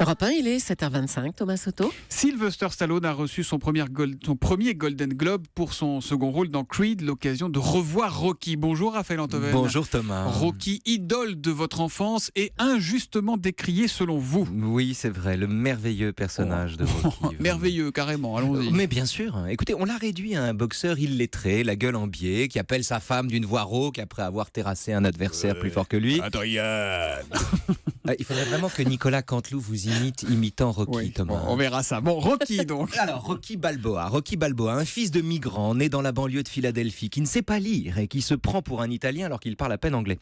Europe 1, il est 7h25, Thomas Soto. Sylvester Stallone a reçu son premier Golden Globe pour son second rôle dans Creed, l'occasion de revoir Rocky. Bonjour Raphaël Antoven. Bonjour Thomas. Rocky, idole de votre enfance et injustement décrié selon vous. Oui, c'est vrai, le merveilleux personnage de Rocky. Merveilleux, carrément, allons-y. Mais bien sûr, écoutez, on l'a réduit à un boxeur illettré, la gueule en biais, qui appelle sa femme d'une voix rauque après avoir terrassé un adversaire plus fort que lui. Adrien. Il faudrait vraiment que Nicolas Canteloup vous imite imitant Rocky, Oui, Thomas. bon, on verra ça. Bon, Rocky donc. Alors, Rocky Balboa, un fils de migrant né dans la banlieue de Philadelphie, qui ne sait pas lire et qui se prend pour un Italien alors qu'il parle à peine anglais.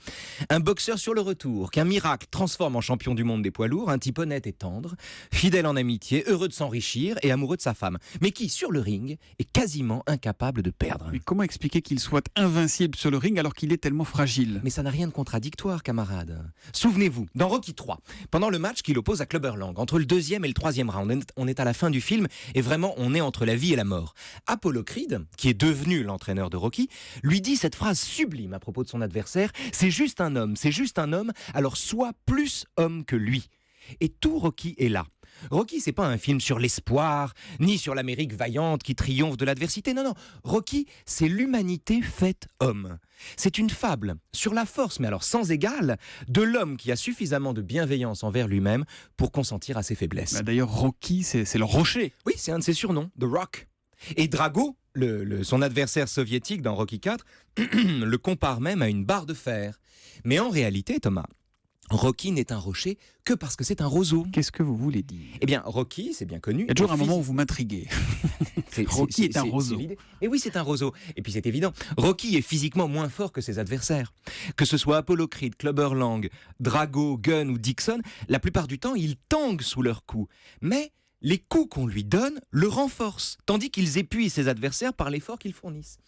Un boxeur sur le retour, qu'un miracle transforme en champion du monde des poids lourds, un type honnête et tendre, fidèle en amitié, heureux de s'enrichir et amoureux de sa femme, mais qui, sur le ring, est quasiment incapable de perdre. Mais comment expliquer qu'il soit invincible sur le ring alors qu'il est tellement fragile ? Mais ça n'a rien de contradictoire, camarade. Souvenez-vous, dans Rocky 3, pendant le match qu'il oppose à Clubber Lang, entre le deuxième et le troisième round, on est à la fin du film et vraiment on est entre la vie et la mort. Apollo Creed, qui est devenu l'entraîneur de Rocky, lui dit cette phrase sublime à propos de son adversaire: c'est juste un homme, alors sois plus homme que lui. Et tout Rocky est là. Rocky, c'est pas un film sur l'espoir, ni sur l'Amérique vaillante qui triomphe de l'adversité. Non. Rocky, c'est l'humanité faite homme. C'est une fable sur la force, mais alors sans égale, de l'homme qui a suffisamment de bienveillance envers lui-même pour consentir à ses faiblesses. Bah d'ailleurs, Rocky, c'est le rocher. Oui, c'est un de ses surnoms, The Rock. Et Drago, son adversaire soviétique dans Rocky IV, le compare même à une barre de fer. Mais en réalité, Thomas, Rocky n'est un rocher que parce que c'est un roseau. Qu'est-ce que vous voulez dire ? Eh bien, Rocky, c'est bien connu. Il y a toujours un moment où vous m'intriguez. Rocky est un roseau. Et oui, c'est un roseau. Et puis c'est évident, Rocky est physiquement moins fort que ses adversaires. Que ce soit Apollo Creed, Clubber Lang, Drago, Gunn ou Dixon, la plupart du temps, ils tanguent sous leurs coups. Mais les coups qu'on lui donne le renforcent, tandis qu'ils épuisent ses adversaires par l'effort qu'ils fournissent.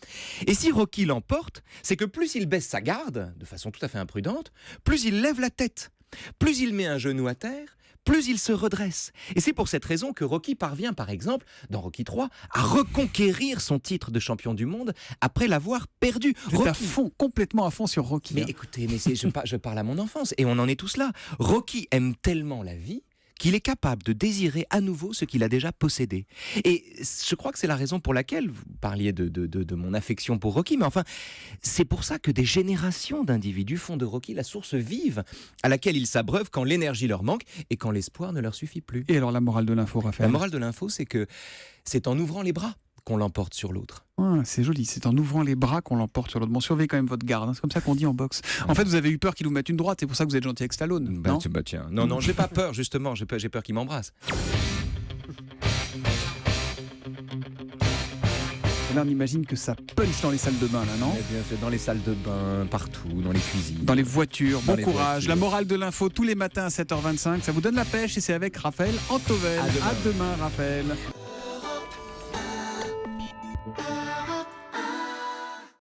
Et si Rocky l'emporte, c'est que plus il baisse sa garde, de façon tout à fait imprudente, plus il lève la tête, plus il met un genou à terre, plus il se redresse. Et c'est pour cette raison que Rocky parvient, par exemple, dans Rocky 3, à reconquérir son titre de champion du monde après l'avoir perdu. Vous êtes complètement à fond sur Rocky. Mais écoutez, je parle à mon enfance, et on en est tous là. Rocky aime tellement la vie qu'il est capable de désirer à nouveau ce qu'il a déjà possédé. Et je crois que c'est la raison pour laquelle vous parliez de mon affection pour Rocky, mais enfin, c'est pour ça que des générations d'individus font de Rocky la source vive à laquelle ils s'abreuvent quand l'énergie leur manque et quand l'espoir ne leur suffit plus. Et alors la morale de l'info, Raphaël ? La morale de l'info, c'est que c'est en ouvrant les bras qu'on l'emporte sur l'autre. C'est joli, c'est en ouvrant les bras qu'on l'emporte sur l'autre. Bon, surveillez quand même votre garde, c'est comme ça qu'on dit en boxe. En fait, vous avez eu peur qu'il vous mette une droite, c'est pour ça que vous êtes gentil avec Stallone. Tiens. Non, j'ai pas peur, justement, j'ai peur qu'il m'embrasse. Et là, on imagine que ça punch dans les salles de bain, là, non ? Eh bien, c'est dans les salles de bain, partout, dans les cuisines. Dans les voitures, bon les courage. voitures. La morale de l'info, tous les matins à 7h25, ça vous donne la pêche et c'est avec Raphaël Antoven. À demain, Raphaël.